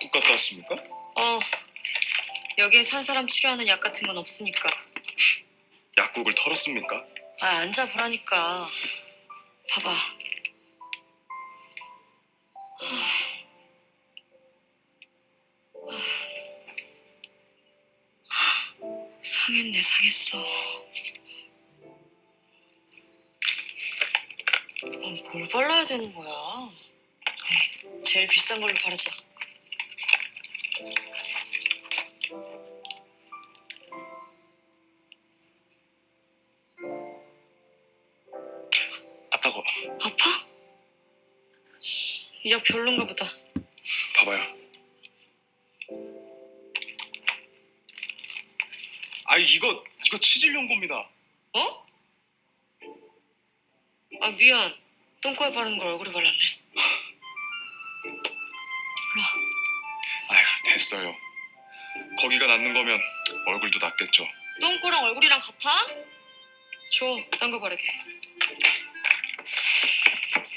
약국 갔다 왔습니까? 여기에 산 사람 치료하는 약 같은 건 없으니까. 약국을 털었습니까? 앉아보라니까. 봐봐. 상했어. 뭘 발라야 되는 거야? 제일 비싼 걸로 바르자. 아따고. 아파? 이 약 별론가 보다. 봐봐요. 이거 치질 연고입니다. 어? 미안. 똥꼬에 바르는 걸 얼굴에 발랐네. 일로 와. 아휴, 됐어요. 거기가 낫는 거면 얼굴도 낫겠죠. 똥꼬랑 얼굴이랑 같아? 줘, 딴 거 바르게.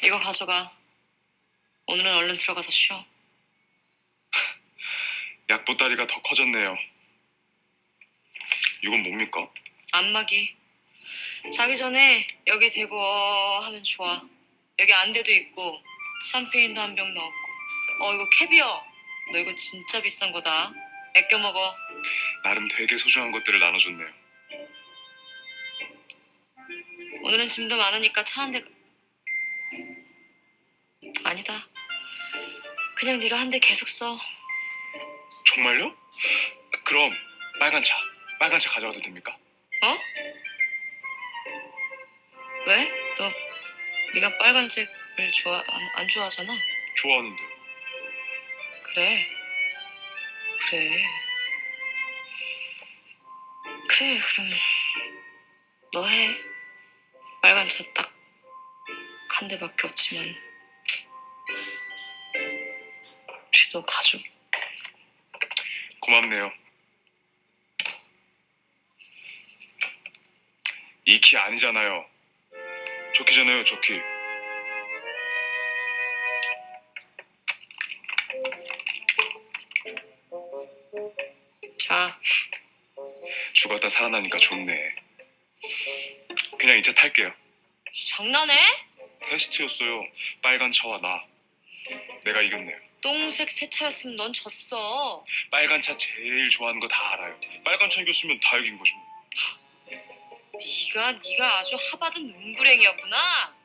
이거 가져가. 오늘은 얼른 들어가서 쉬어. 약보따리가 더 커졌네요. 이건 뭡니까? 안마기. 자기 전에 여기 대고 하면 좋아. 여기 안대도 있고 샴페인도 한 병 넣었고. 이거 캐비어. 너 이거 진짜 비싼 거다. 아껴 먹어. 나름 되게 소중한 것들을 나눠줬네요. 오늘은 짐도 많으니까 차 한 대. 아니다. 그냥 네가 한 대 계속 써. 정말요? 그럼 빨간 차 가져가도 됩니까? 어? 왜? 너 네가 빨간색을 안 좋아하잖아. 좋아하는데. 그래. 그럼 너 해. 빨간 차 딱 한 대밖에 없지만 쥐도 가져. 고맙네요. 이 키 아니잖아요. 좋기잖아요, 좋기. 자, 죽었다 살아나니까 좋네. 그냥 이 차 탈게요. 장난해? 테스트였어요. 빨간 차와 나. 내가 이겼네요. 똥색 새 차였으면 넌 졌어. 빨간 차 제일 좋아하는 거 다 알아요. 빨간 차 이겼으면 다 이긴 거죠. 네가 아주 하바드 눈구랭이였구나.